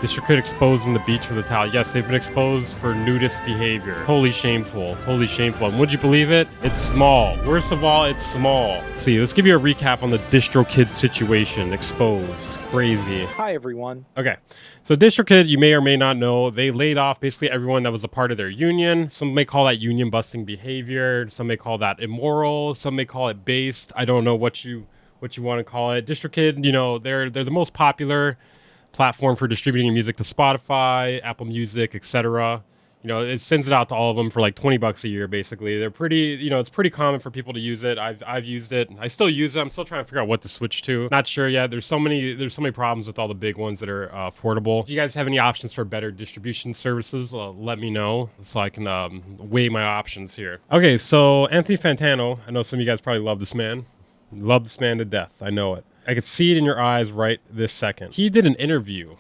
Distrokid exposed on the beach for the towel. Yes, they've been exposed for nudist behavior. Totally shameful. Totally shameful. And would you believe it? It's small. Worst of all, it's small. Let's see, let's give you a recap on the Distrokid situation. Exposed. Crazy. Hi, everyone. Okay. So Distrokid, you may or may not know, they laid off basically everyone that was a part of their union. Some may call that union busting behavior. Some may call that immoral. Some may call it based. I don't know what you want to call it. Distrokid, you know, they're the most popular platform for distributing your music to Spotify, Apple Music, etc. You know, it sends it out to all of them for like $20 a year, basically. They're pretty, you know, it's pretty common for people to use it. I've used it. I still use it. I'm still trying to figure out what to switch to. Not sure yet. There's so many problems with all the big ones that are affordable. If you guys have any options for better distribution services, let me know so I can weigh my options here. Okay, so Anthony Fantano, I know some of you guys probably love this man. Love this man to death. I know it. I could see it in your eyes right this second. He did an interview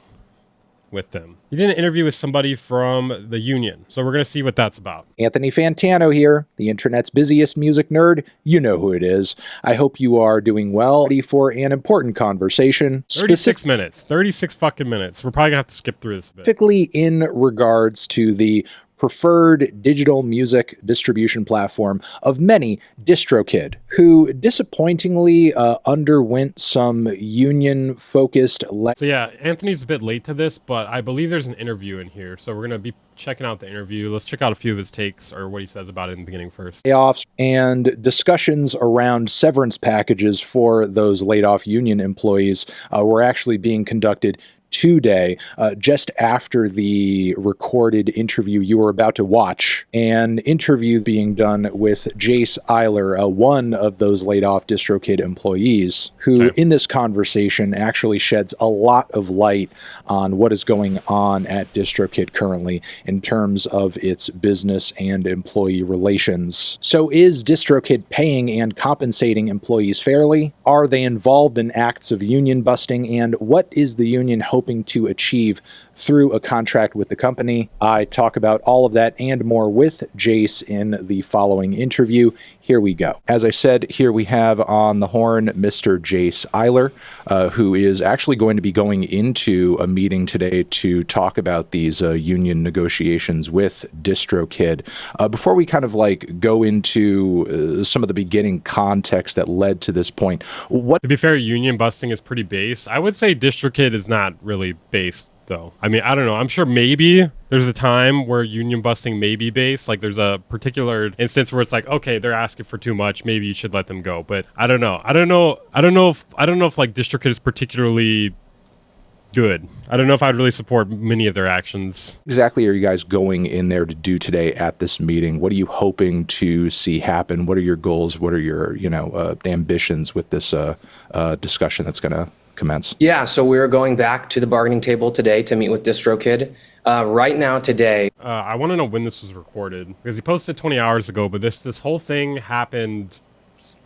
with them. He did an interview with somebody from the union. So we're going to see what that's about. Anthony Fantano here, the internet's busiest music nerd. You know who it is. I hope you are doing well. Ready for an important conversation. 36 minutes. 36 fucking minutes. We're probably going to have to skip through this a bit. Specifically in regards to the preferred digital music distribution platform of many, Distrokid, who disappointingly underwent some union-focused... So yeah, Anthony's a bit late to this, but I believe there's an interview in here, so we're going to be checking out the interview. Let's check out a few of his takes, or what he says about it in the beginning first. Layoffs and discussions around severance packages for those laid-off union employees were actually being conducted today, just after the recorded interview you were about to watch. An interview being done with Jace Eiler, one of those laid off Distrokid employees, who in this conversation actually sheds a lot of light on what is going on at Distrokid currently in terms of its business and employee relations. So is Distrokid paying and compensating employees fairly? Are they involved in acts of union busting? And what is the union hoping to achieve through a contract with the company? I talk about all of that and more with Jace in the following interview. Here we go. As I said, here we have on the horn Mr. Jace Eiler, who is actually going to be going into a meeting today to talk about these union negotiations with Distrokid. Before we kind of like go into some of the beginning context that led to this point, to be fair, union busting is pretty base. I would say Distrokid is not really based, though. I mean, I don't know. I'm sure maybe there's a time where union busting may be based. Like there's a particular instance where it's like, okay, they're asking for too much. Maybe you should let them go. But I don't know. I don't know if like Distrokid is particularly good. I don't know if I'd really support many of their actions. Exactly are you guys going in there to do today at this meeting? What are you hoping to see happen? What are your goals? What are your, ambitions with this discussion that's going to commence? Yeah, so we're going back to the bargaining table today to meet with Distrokid. Right now, today... I want to know when this was recorded, because he posted 20 hours ago, but this whole thing happened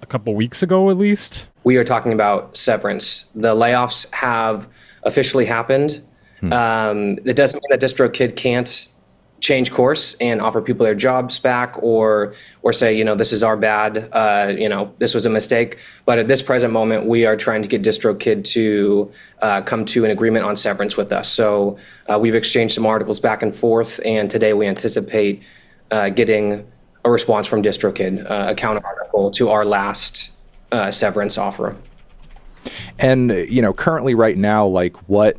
a couple weeks ago at least. We are talking about severance. The layoffs have officially happened. That doesn't mean that Distrokid can't change course and offer people their jobs back or say, this is our bad, this was a mistake. But at this present moment, we are trying to get Distrokid to come to an agreement on severance with us. So we've exchanged some articles back and forth, and today we anticipate getting a response from Distrokid, a counter article to our last severance offer. And, currently right now, like, what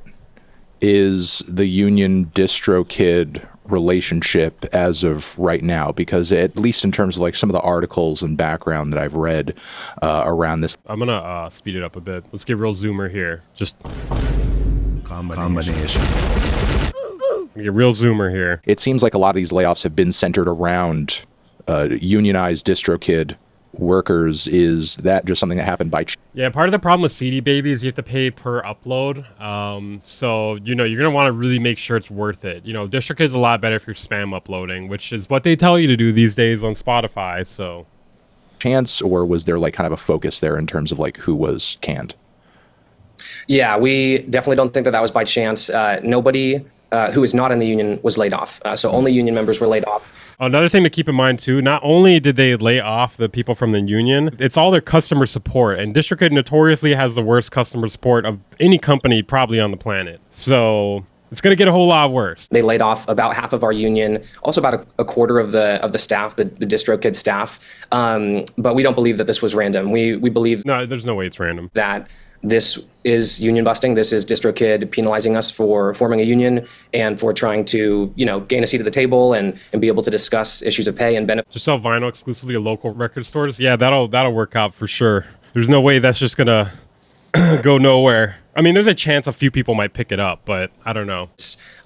is the union Distrokid relationship as of right now? Because at least in terms of like some of the articles and background that I've read around this. I'm gonna speed it up a bit. Let's get real zoomer here. Just combination. Get real zoomer here. It seems like a lot of these layoffs have been centered around unionized Distrokid workers. Is that just something that happened by Yeah, part of the problem with CD Baby is you have to pay per upload. So, you're going to want to really make sure it's worth it. Distrokid is a lot better if you're spam uploading, which is what they tell you to do these days on Spotify, so. Chance, or was there like kind of a focus there in terms of like who was canned? Yeah, we definitely don't think that was by chance. Nobody who is not in the union was laid off. So only union members were laid off. Another thing to keep in mind, too, not only did they lay off the people from the union, it's all their customer support. And Distrokid notoriously has the worst customer support of any company probably on the planet. So It's going to get a whole lot worse. They laid off about half of our union, also about a quarter of the staff, the Distrokid staff. But we don't believe that this was random. We believe No, there's no way it's random. that this is union busting. This is Distrokid penalizing us for forming a union and for trying to, gain a seat at the table and be able to discuss issues of pay and benefits. Just sell vinyl exclusively at local record stores. Yeah, that'll work out for sure. There's no way that's just gonna go nowhere. I mean, there's a chance a few people might pick it up, but I don't know.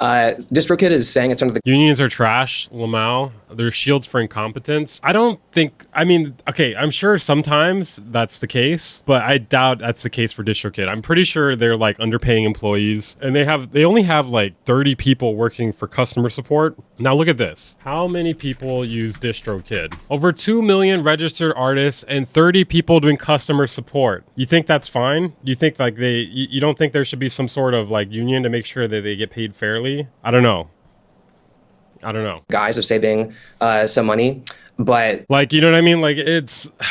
Distrokid is saying it's under the Unions are trash, Lamau. They're shields for incompetence. Okay, I'm sure sometimes that's the case, but I doubt that's the case for Distrokid. I'm pretty sure they're like underpaying employees, and they only have like 30 people working for customer support. Now look at this. How many people use Distrokid? Over 2 million registered artists and 30 people doing customer support. You think that's fine? You think like you don't think there should be some sort of like union to make sure that they get paid fairly? I don't know. guise of saving some money, but like, you know what I mean? Like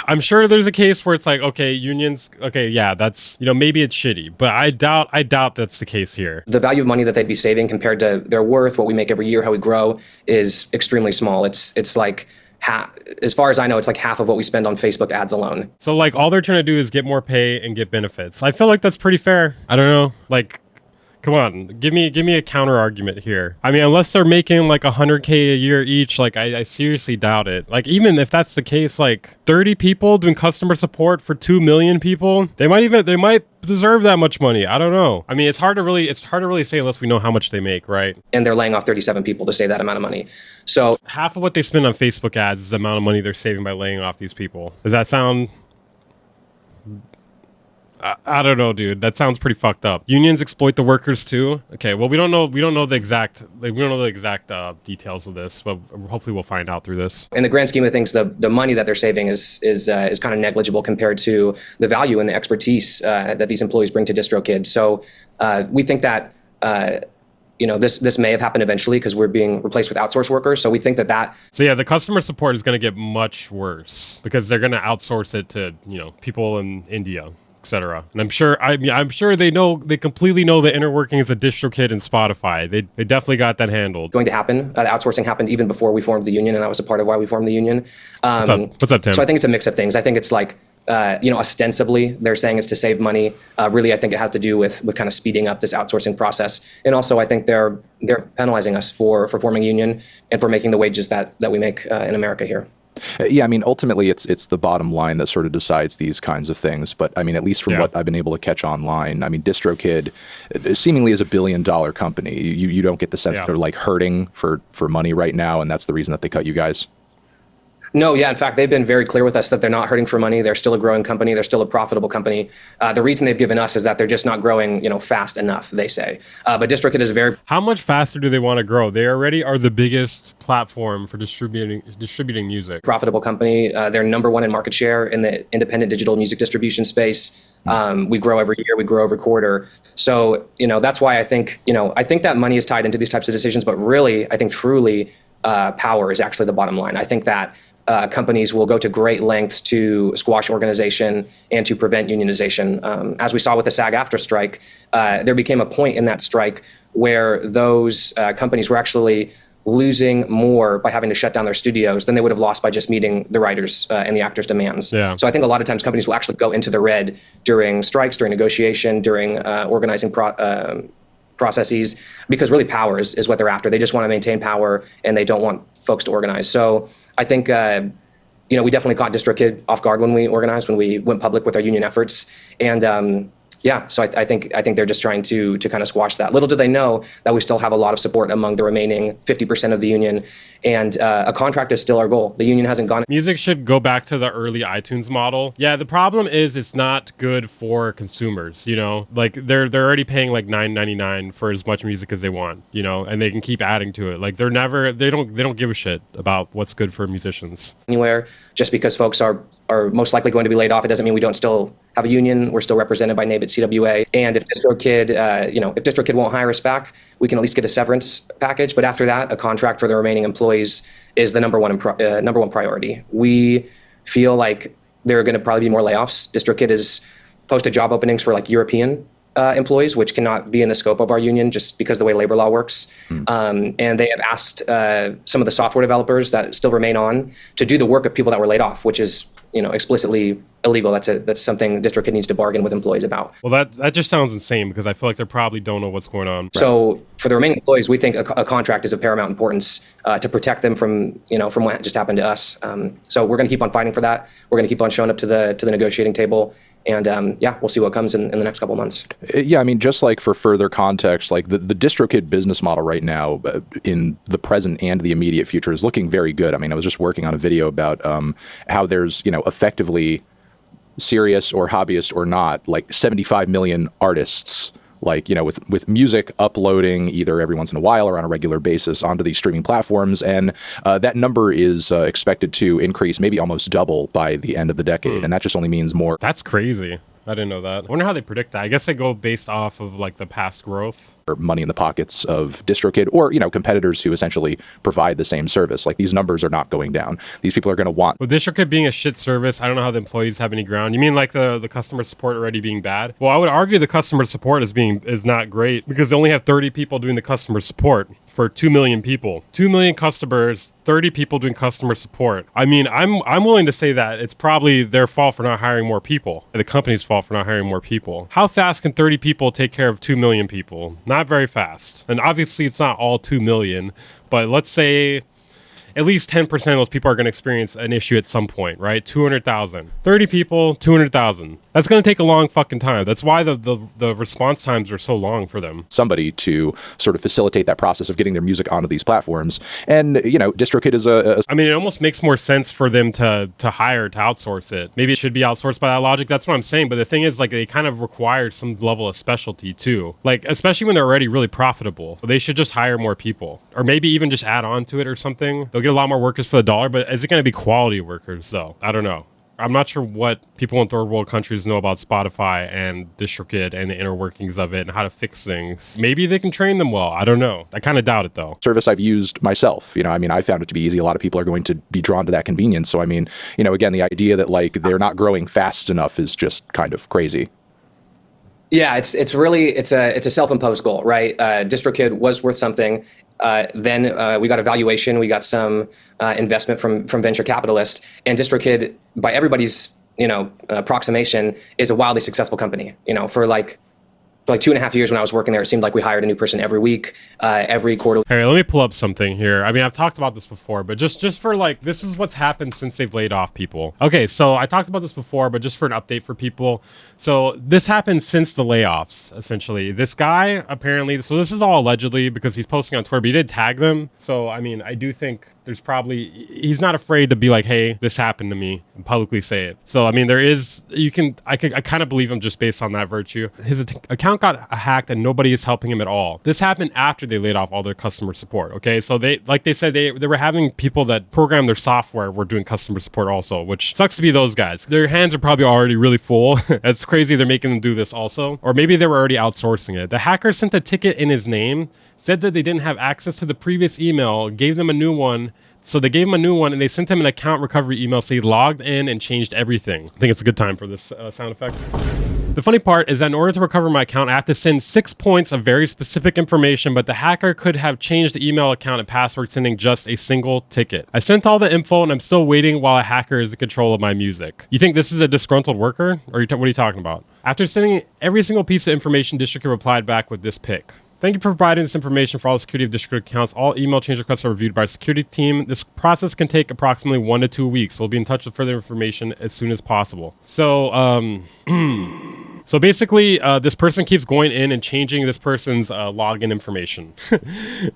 I'm sure there's a case where it's like, okay, unions, okay, yeah, that's, maybe it's shitty, but I doubt that's the case here. the value of money that they'd be saving compared to their worth, what we make every year, how we grow, is extremely small. It's like half, as far as I know, it's like half of what we spend on Facebook ads alone. So like all they're trying to do is get more pay and get benefits. I feel like that's pretty fair. I don't know. Like, come on, give me a counter argument here. I mean, unless they're making like $100K a year each, like I seriously doubt it. Like even if that's the case, like 30 people doing customer support for 2 million people, they might deserve that much money. I don't know. I mean, it's hard to really say unless we know how much they make, right? And they're laying off 37 people to save that amount of money. So Half of what they spend on Facebook ads is the amount of money they're saving by laying off these people. Does that sound... I don't know, dude. That sounds pretty fucked up. Unions exploit the workers too. Okay, well, we don't know the exact details of this, but hopefully we'll find out through this. in the grand scheme of things, the money that they're saving is kind of negligible compared to the value and the expertise that these employees bring to Distrokid. So we think that this may have happened eventually because we're being replaced with outsourced workers. So we think that. So yeah, the customer support is going to get much worse because they're going to outsource it to people in India, etc. And I'm sure they completely know the inner workings of Distrokid and Spotify. They definitely got that handled. Going to happen. The outsourcing happened even before we formed the union, and that was a part of why we formed the union. What's up, Tim? So I think it's a mix of things. I think it's like, ostensibly they're saying it's to save money. Really, I think it has to do with kind of speeding up this outsourcing process. And also, I think they're penalizing us for forming a union and for making the wages that we make in America here. Yeah, I mean, ultimately, it's the bottom line that sort of decides these kinds of things. But I mean, at least from what I've been able to catch online, I mean, Distrokid seemingly is $1 billion company. You don't get the sense that they're like hurting for money right now, and that's the reason that they cut you guys. No, yeah. In fact, they've been very clear with us that they're not hurting for money. They're still a growing company. They're still a profitable company. The reason they've given us is that they're just not growing, fast enough, they say. But Distrokid is very... How much faster do they want to grow? They already are the biggest platform for distributing music. Profitable company. They're number one in market share in the independent digital music distribution space. We grow every year. We grow every quarter. So, that's why I think that money is tied into these types of decisions. But really, I think truly power is actually the bottom line. I think that companies will go to great lengths to squash organization and to prevent unionization. As we saw with the SAG-AFTRA strike, there became a point in that strike where those companies were actually losing more by having to shut down their studios than they would have lost by just meeting the writers' and the actors' demands. Yeah. So I think a lot of times companies will actually go into the red during strikes, during negotiation, during organizing processes, because really power is what they're after. They just want to maintain power and they don't want folks to organize. So I think, we definitely caught Distrokid off guard when we organized, when we went public with our union efforts. And so I think they're just trying to kind of squash that. Little do they know that we still have a lot of support among the remaining 50% of the union, and a contract is still our goal. The union hasn't gone. Music should go back to the early iTunes model. Yeah, the problem is it's not good for consumers. Like they're already paying like $9.99 for as much music as they want. And they can keep adding to it. Like they don't give a shit about what's good for musicians. Anywhere, just because folks are most likely going to be laid off, it doesn't mean we don't still have a union. We're still represented by NABIT CWA. And if Distrokid won't hire us back, we can at least get a severance package. But after that, a contract for the remaining employees is the number one priority. We feel like there are going to probably be more layoffs. Distrokid has posted job openings for like European employees, which cannot be in the scope of our union just because of the way labor law works. And they have asked some of the software developers that still remain on to do the work of people that were laid off, which is, explicitly illegal. That's something Distrokid needs to bargain with employees about. Well, that just sounds insane because I feel like they probably don't know what's going on. So for the remaining employees, we think a contract is of paramount importance to protect them from what just happened to us. So we're going to keep on fighting for that. We're going to keep on showing up to the negotiating table, and we'll see what comes in the next couple of months. Yeah, I mean, just like for further context, like the Distrokid business model right now in the present and the immediate future is looking very good. I mean, I was just working on a video about how there's, effectively, serious or hobbyist or not, like 75 million artists, like, with music uploading either every once in a while or on a regular basis onto these streaming platforms. And that number is expected to increase, maybe almost double by the end of the decade. And that just only means more. That's crazy. I didn't know that. I wonder how they predict that. I guess they go based off of like the past growth. Money in the pockets of Distrokid or, competitors who essentially provide the same service. Like, these numbers are not going down. These people are going to want. With Distrokid being a shit service, I don't know how the employees have any ground. You mean like the customer support already being bad? Well, I would argue the customer support is not great because they only have 30 people doing the customer support for 2 million people. 2 million customers, 30 people doing customer support. I mean, I'm willing to say that it's probably their fault for not hiring more people. The company's fault for not hiring more people. How fast can 30 people take care of 2 million people? Not very fast. And obviously it's not all 2 million, but let's say at least 10% of those people are going to experience an issue at some point, right? 200,000. 30 people, 200,000. That's going to take a long fucking time. That's why the response times are so long for them. Somebody to sort of facilitate that process of getting their music onto these platforms. And, Distrokid is I mean, it almost makes more sense for them to outsource it. Maybe it should be outsourced by that logic. That's what I'm saying. But the thing is, like, they kind of require some level of specialty too. Like, especially when they're already really profitable. They should just hire more people. Or maybe even just add on to it or something. They'll get a lot more workers for the dollar, but is it going to be quality workers though? I don't know. I'm not sure what people in third world countries know about Spotify and Distrokid and the inner workings of it and how to fix things. Maybe they can train them well. I don't know. I kind of doubt it though. Service I've used myself. I found it to be easy. A lot of people are going to be drawn to that convenience. So, again, the idea that like they're not growing fast enough is just kind of crazy. Yeah, it's a self-imposed goal, right? Distrokid was worth something. Then we got a valuation, we got some investment from venture capitalists, and Distrokid, by everybody's approximation, is a wildly successful company. For like 2.5 years when I was working there, it seemed like we hired a new person every week, every quarter. Hey, let me pull up something here. I mean, I've talked about this before, but just for like, this is what's happened since they've laid off people. Okay, so I talked about this before, but just for an update for people. So this happened since the layoffs, essentially. This guy, apparently, so this is all allegedly because he's posting on Twitter, but he did tag them. So, I mean, I do think there's probably, he's not afraid to be like, hey, this happened to me, and publicly say it. So, I mean, I kind of believe him just based on that virtue. His account got hacked and nobody is helping him at all. This happened after they laid off all their customer support, okay? So they said they were having people that program their software were doing customer support also, which sucks to be those guys. Their hands are probably already really full. It's crazy they're making them do this also. Or maybe they were already outsourcing it. The hacker sent a ticket in his name, said that they didn't have access to the previous email, gave them a new one. So they gave him a new one and they sent him an account recovery email. So he logged in and changed everything. I think it's a good time for this sound effect. The funny part is that in order to recover my account, I have to send 6 points of very specific information, but the hacker could have changed the email account and password, sending just a single ticket. I sent all the info and I'm still waiting while a hacker is in control of my music. You think this is a disgruntled worker? Or what are you talking about? After sending every single piece of information, Distrokid replied back with this pic. Thank you for providing this information for all the security of Distrokid accounts. All email change requests are reviewed by our security team. This process can take approximately 1 to 2 weeks. We'll be in touch with further information as soon as possible. So, so basically, this person keeps going in and changing this person's login information.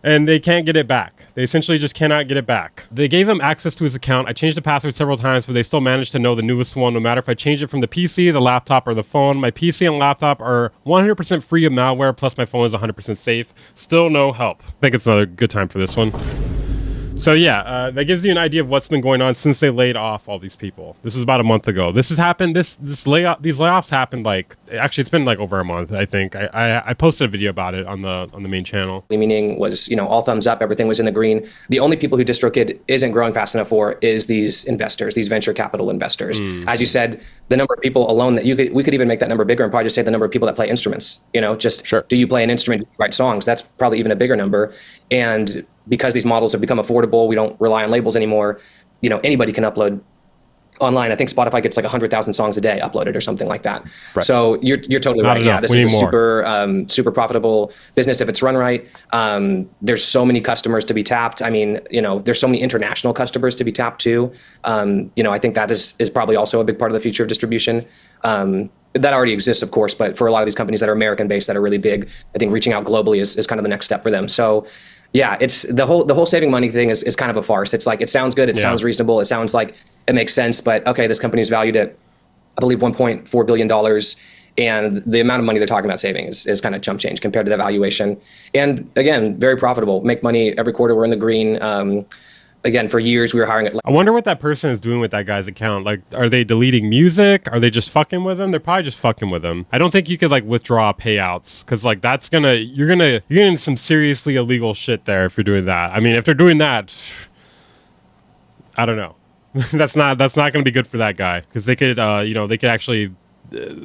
And they can't get it back. They essentially just cannot get it back. They gave him access to his account. I changed the password several times, but they still managed to know the newest one, no matter if I change it from the PC, the laptop, or the phone. My PC and laptop are 100% free of malware, plus my phone is 100% safe. Still no help. I think it's another good time for this one. So yeah, that gives you an idea of what's been going on since they laid off all these people. This was about a month ago. This has happened. These layoffs happened like, actually it's been like over a month. I think I posted a video about it on the main channel. Meaning was, all thumbs up, everything was in the green. The only people who Distrokid isn't growing fast enough for is these investors, these venture capital investors. As you said, the number of people alone that we could even make that number bigger and probably just say the number of people that play instruments. Sure. Do you play an instrument, do you write songs? That's probably even a bigger number. And because these models have become affordable, we don't rely on labels anymore. Anybody can upload online. I think Spotify gets like 100,000 songs a day uploaded or something like that. Right. So you're totally Not right. enough. Yeah, this We is a need more. super profitable business if it's run right. There's so many customers to be tapped. I mean, there's so many international customers to be tapped too. I think that is probably also a big part of the future of distribution. That already exists, of course, but for a lot of these companies that are American-based that are really big, I think reaching out globally is kind of the next step for them. So yeah, it's the whole saving money thing is kind of a farce. It's like, it sounds good, it sounds reasonable, it sounds like it makes sense, but okay, this company is valued at, I believe, $1.4 billion, and the amount of money they're talking about saving is kind of chump change compared to the valuation. And again, very profitable, make money every quarter, we're in the green. Again, for years we were hiring. I wonder what that person is doing with that guy's account. Like, are they deleting music? Are they just fucking with him? They're probably just fucking with him. I don't think you could like withdraw payouts, because like you're getting some seriously illegal shit there if you're doing that. I mean, if they're doing that, I don't know. that's not going to be good for that guy, because they could they could actually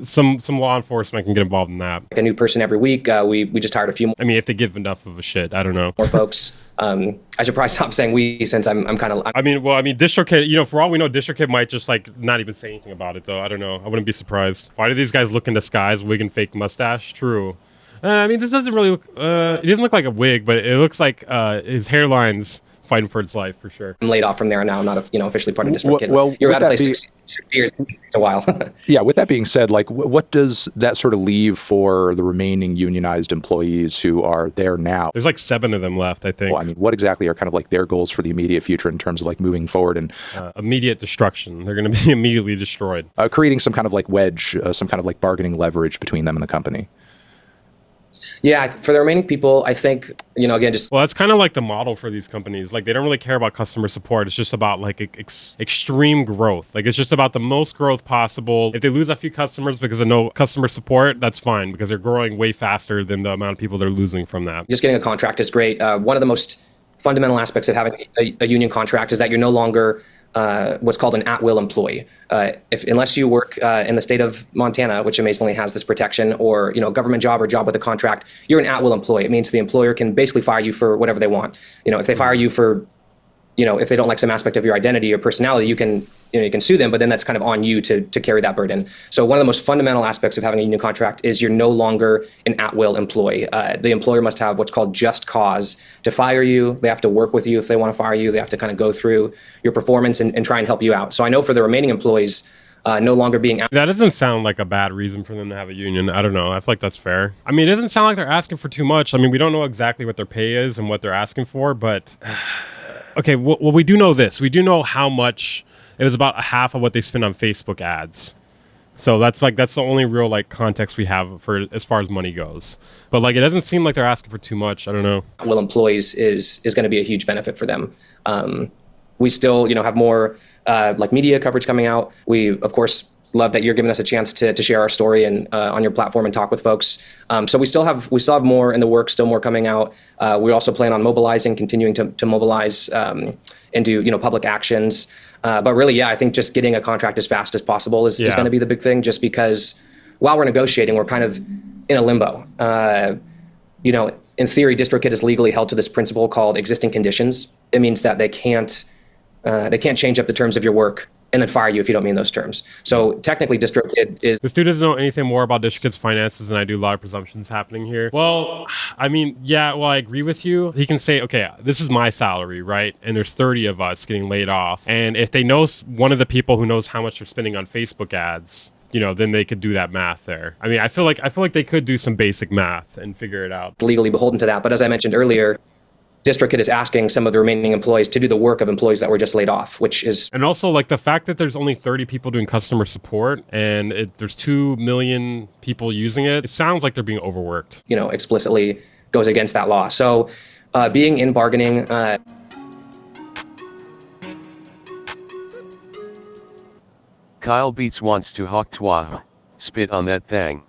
some law enforcement can get involved in that. Like a new person every week. We just hired a few more. I mean, if they give enough of a shit, I don't know. More folks. I should probably stop saying we, since I'm kind of. I mean, Distrokid, for all we know, Distrokid might just like not even say anything about it, though. I don't know. I wouldn't be surprised. Why do these guys look in disguise, wig and fake mustache? True. I mean, this doesn't really look. It doesn't look like a wig, but it looks like his hairline's fighting for its life, for sure. I'm laid off from there now. I'm not officially part of Distrokid. Well, you're out of place 6 years. It's a while. Yeah, with that being said, like, what does that sort of leave for the remaining unionized employees who are there now? There's like 7 of them left, I think. Well, I mean, what exactly are kind of like their goals for the immediate future in terms of like moving forward and immediate destruction? They're going to be immediately destroyed. Creating some kind of like wedge, some kind of like bargaining leverage between them and the company. Yeah, for the remaining people, I think, again, just... Well, that's kind of like the model for these companies. Like, they don't really care about customer support. It's just about, like, extreme growth. Like, it's just about the most growth possible. If they lose a few customers because of no customer support, that's fine, because they're growing way faster than the amount of people they're losing from that. Just getting a contract is great. One of the most fundamental aspects of having a union contract is that you're no longer what's called an at-will employee. Unless you work in the state of Montana, which amazingly has this protection, or government job or job with a contract, you're an at-will employee. It means the employer can basically fire you for whatever they want. If they fire you for, if they don't like some aspect of your identity or personality, you can sue them, but then that's kind of on you to carry that burden. So one of the most fundamental aspects of having a union contract is you're no longer an at-will employee. The employer must have what's called just cause to fire you. They have to work with you if they want to fire you. They have to kind of go through your performance and try and help you out. So I know for the remaining employees, no longer being... That doesn't sound like a bad reason for them to have a union. I don't know. I feel like that's fair. I mean, it doesn't sound like they're asking for too much. I mean, we don't know exactly what their pay is and what they're asking for, but... Okay, well, we do know this. We do know how much... It was about half of what they spend on Facebook ads. So that's the only real like context we have for as far as money goes. But like, it doesn't seem like they're asking for too much. I don't know. Well, employees is going to be a huge benefit for them. We still, have more like media coverage coming out. We, of course, love that you're giving us a chance to share our story and on your platform and talk with folks. So we still have more in the works, still more coming out. We also plan on mobilizing, continuing to mobilize and do public actions. But really, yeah, I think just getting a contract as fast as possible is going to be the big thing. Just because while we're negotiating, we're kind of in a limbo. In theory, Distrokid is legally held to this principle called existing conditions. It means that they can't change up the terms of your work and then fire you if you don't mean those terms. So technically, Distrokid is... This dude doesn't know anything more about Distrokid's finances, and I do a lot of presumptions happening here. Well, I mean, yeah, well, I agree with you. He can say, okay, this is my salary, right? And there's 30 of us getting laid off. And if they know one of the people who knows how much they're spending on Facebook ads, then they could do that math there. I mean, I feel like they could do some basic math and figure it out. Legally beholden to that. But as I mentioned earlier, Distrokid is asking some of the remaining employees to do the work of employees that were just laid off, which is... And also, like, the fact that there's only 30 people doing customer support and there's 2 million people using it, it sounds like they're being overworked. Explicitly goes against that law. So being in bargaining... Kyle Beats wants to hawk twa. Spit on that thing.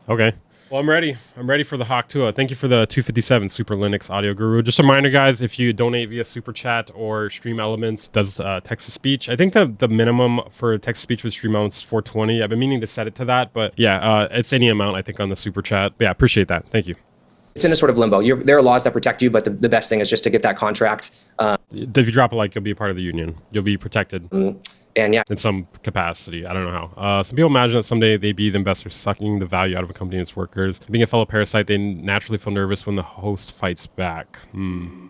Okay. Well, I'm ready. I'm ready for the Hawk Tua. Thank you for the 257 Super Linux Audio Guru. Just a reminder, guys, if you donate via Super Chat or Stream Elements, does text-to-speech. I think the minimum for text-to-speech with Stream Elements is 420. I've been meaning to set it to that, but yeah, it's any amount, I think, on the Super Chat. But yeah, appreciate that. Thank you. It's in a sort of limbo. There are laws that protect you, but the best thing is just to get that contract. If you drop a like, you'll be a part of the union. You'll be protected. And yeah, In some capacity. I don't know how. Some people imagine that someday they'd be the investors sucking the value out of a company and its workers. Being a fellow parasite, they naturally feel nervous when the host fights back.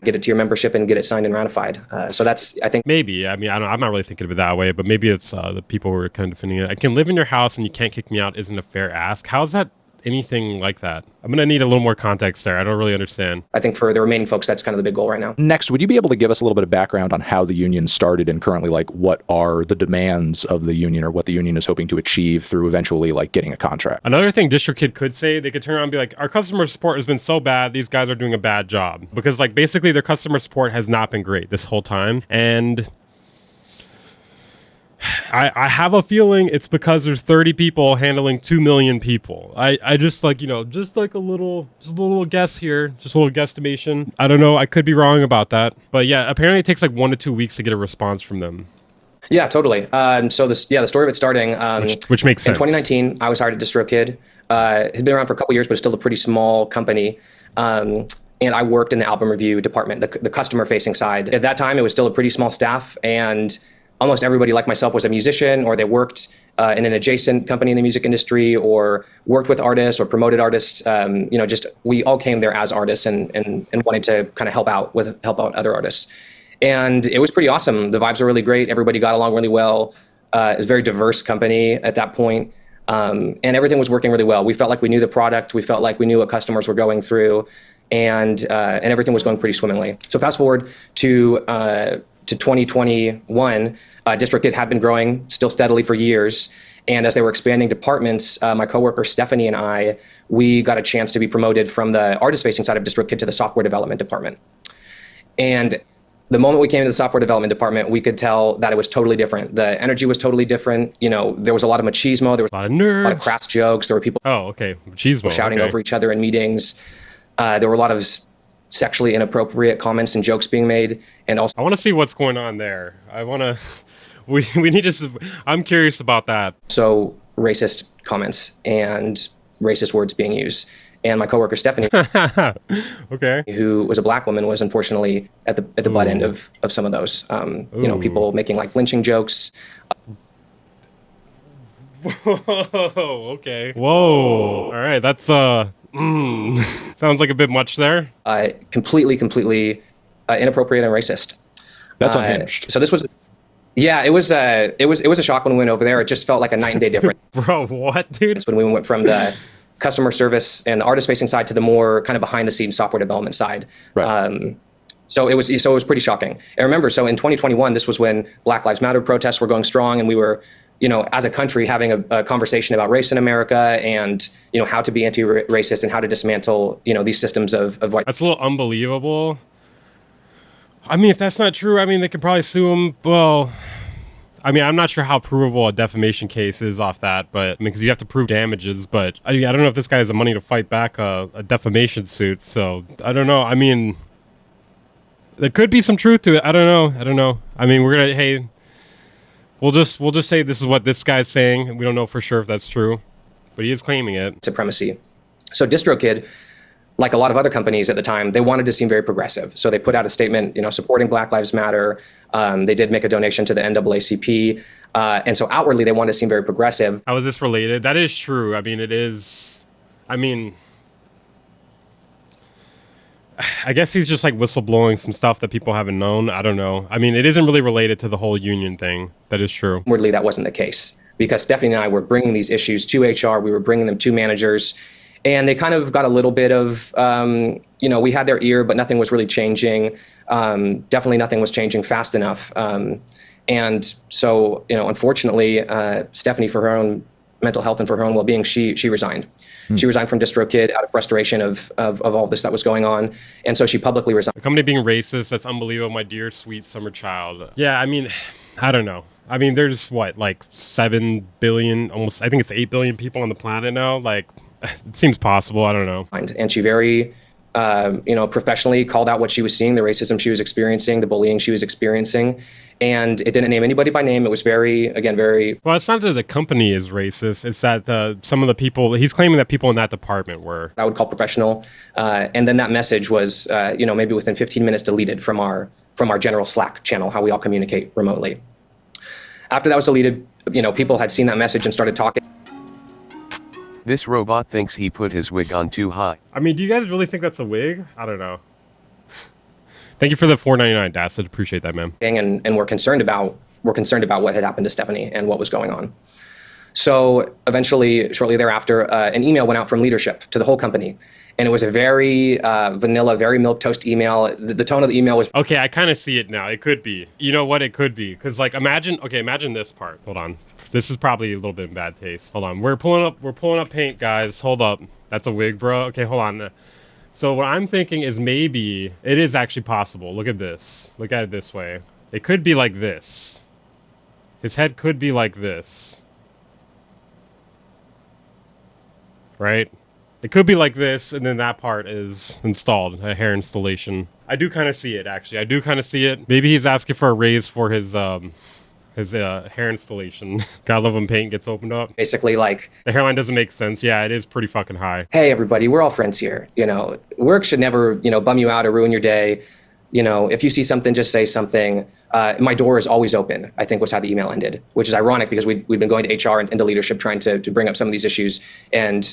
get it to your membership and get it signed and ratified. So that's, I think, Maybe. I mean, I'm not really thinking of it that way, but maybe it's the people who are kind of defending it. I can live in your house and you can't kick me out isn't a fair ask. How's that anything like that? I'm going to need a little more context there. I don't really understand. I think for the remaining folks, that's kind of the big goal right now. Next, would you be able to give us a little bit of background on how the union started and currently, like, what are the demands of the union or what the union is hoping to achieve through eventually, like, getting a contract? Another thing Distrokid could say, they could turn around and be like, our customer support has been so bad, these guys are doing a bad job. Because, like, basically their customer support has not been great this whole time. And I have a feeling it's because there's 30 people handling 2 million people. I just like, just a little guess here, just a little guesstimation. I don't know. I could be wrong about that. But yeah, apparently it takes like 1 to 2 weeks to get a response from them. Yeah, totally. So the story of it starting, which makes sense. In 2019, I was hired at Distrokid. Had been around for a couple years, but it's still a pretty small company. And I worked in the album review department, the customer facing side. At that time, it was still a pretty small staff, and almost everybody like myself was a musician, or they worked in an adjacent company in the music industry, or worked with artists or promoted artists. We all came there as artists and wanted to kind of help out other artists. And it was pretty awesome. The vibes were really great. Everybody got along really well. It was a very diverse company at that point. And everything was working really well. We felt like we knew the product. We felt like we knew what customers were going through, and everything was going pretty swimmingly. So fast forward to 2021, Distrokid had been growing still steadily for years. And as they were expanding departments, my coworker Stephanie and I, we got a chance to be promoted from the artist-facing side of Distrokid to the software development department. And the moment we came to the software development department, we could tell that it was totally different. The energy was totally different. There was a lot of machismo. There was A lot of nerds. a lot of crass jokes. There were people Machismo, shouting over each other in meetings. There were a lot of sexually inappropriate comments and jokes being made, and also I want to see what's going on there. We need to. I'm curious about that. so racist comments and racist words being used. And my coworker Stephanie, Okay. who was a black woman, was unfortunately at the butt end of some of those. People making like lynching jokes. Whoa. Okay. Whoa. All right. That's sounds like a bit much there. Completely inappropriate and racist. That's unhinged. So this was, yeah, it was a shock when we went over there. It just felt like a night and day difference. Bro, what, dude? When we went from the customer service and the artist facing side to the more kind of behind the scenes software development side. Right. So it was pretty shocking. And remember, so in 2021, this was when Black Lives Matter protests were going strong, and we were, as a country having a conversation about race in America, and, how to be anti-racist and how to dismantle, these systems of white. That's a little unbelievable. I mean, if that's not true, I mean, they could probably sue him. Well, I mean, I'm not sure how provable a defamation case is off that, but because you have to prove damages. But I don't know if this guy has the money to fight back a defamation suit. So I don't know. I mean, there could be some truth to it. I don't know. I mean, we'll just say this is what this guy's saying. We don't know for sure if that's true, but he is claiming it. Supremacy. So Distrokid, like a lot of other companies at the time, they wanted to seem very progressive. So they put out a statement, supporting Black Lives Matter. They did make a donation to the NAACP. And so outwardly, they wanted to seem very progressive. How is this related? That is true. I mean, it is. I mean, I guess he's just like whistleblowing some stuff that people haven't known. I don't know. I mean, it isn't really related to the whole union thing. That is true. Outwardly, that wasn't the case, because Stephanie and I were bringing these issues to HR. We were bringing them to managers. And they kind of got a little bit of, we had their ear, but nothing was really changing. Definitely nothing was changing fast enough. And so, unfortunately, Stephanie, for her own mental health and for her own well-being, she resigned. She resigned from Distrokid out of frustration of all this that was going on. And so she publicly resigned. The company being racist, that's unbelievable, my dear, sweet summer child. Yeah, I mean, I don't know. I mean, there's what, like 7 billion, almost, I think it's 8 billion people on the planet now. Like, it seems possible. I don't know. And she very, professionally called out what she was seeing, the racism she was experiencing, the bullying she was experiencing. And it didn't name anybody by name. It was very. Well, it's not that the company is racist. It's that some of the people, he's claiming that people in that department were. I would call professional. And then that message was, maybe within 15 minutes deleted from our general Slack channel, how we all communicate remotely. After that was deleted, people had seen that message and started talking. This robot thinks he put his wig on too high. I mean, do you guys really think that's a wig? I don't know. Thank you for the $4.99, Das. I appreciate that, man. And we're concerned about what had happened to Stephanie and what was going on. So eventually, shortly thereafter, an email went out from leadership to the whole company. And it was a very vanilla, very milquetoast email. The tone of the email was... Okay, I kind of see it now. It could be. You know what? It could be. Because, like, imagine this part. Hold on. This is probably a little bit in bad taste. Hold on. We're pulling up paint, guys. Hold up. That's a wig, bro. Okay, hold on. So what I'm thinking is maybe it is actually possible. Look at this. Look at it this way. It could be like this. His head could be like this. Right? It could be like this, and then that part is installed, a hair installation. I do kind of see it, actually. I do kind of see it. Maybe he's asking for a raise for his hair installation. Gotta love when paint gets opened up. Basically, like... The hairline doesn't make sense. Yeah, it is pretty fucking high. Hey, everybody, we're all friends here. Work should never, bum you out or ruin your day. If you see something, just say something. My door is always open, I think was how the email ended, which is ironic because we'd been going to HR and into leadership trying to bring up some of these issues. And,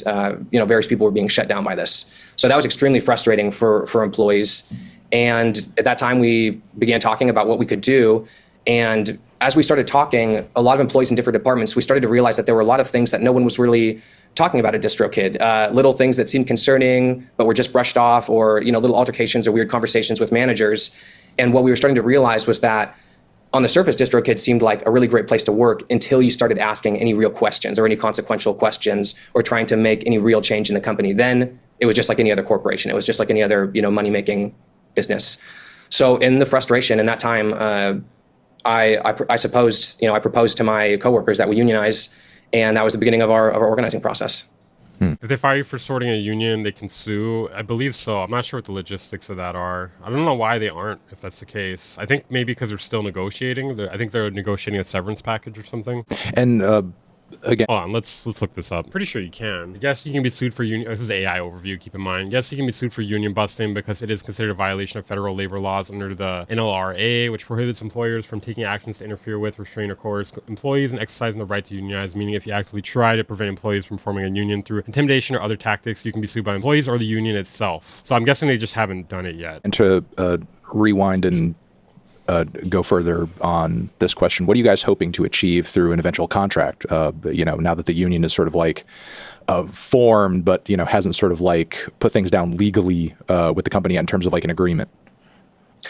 various people were being shut down by this. So that was extremely frustrating for employees. And at that time, we began talking about what we could do. And as we started talking, a lot of employees in different departments, we started to realize that there were a lot of things that no one was really talking about at Distrokid. Little things that seemed concerning, but were just brushed off, or little altercations or weird conversations with managers. And what we were starting to realize was that on the surface, Distrokid seemed like a really great place to work until you started asking any real questions or any consequential questions or trying to make any real change in the company. Then it was just like any other corporation. It was just like any other money-making business. So in the frustration in that time, I proposed to my coworkers that we unionize, and that was the beginning of our organizing process. If they fire you for sorting a union, they can sue. I believe so. I'm not sure what the logistics of that are. I don't know why they aren't, if that's the case. I think maybe because they're still negotiating. I think they're negotiating a severance package or something. And again, hold on, let's look this up. Pretty sure you can. Yes, you can be sued for union. This is AI overview. Keep in mind. Yes, you can be sued for union busting because it is considered a violation of federal labor laws under the NLRA, which prohibits employers from taking actions to interfere with, restrain, or coerce employees and exercising the right to unionize. Meaning, if you actively try to prevent employees from forming a union through intimidation or other tactics, you can be sued by employees or the union itself. So I'm guessing they just haven't done it yet. And to rewind and go further on this question, what are you guys hoping to achieve through an eventual contract? Now that the union is sort of like formed, but hasn't sort of like put things down legally with the company in terms of like an agreement.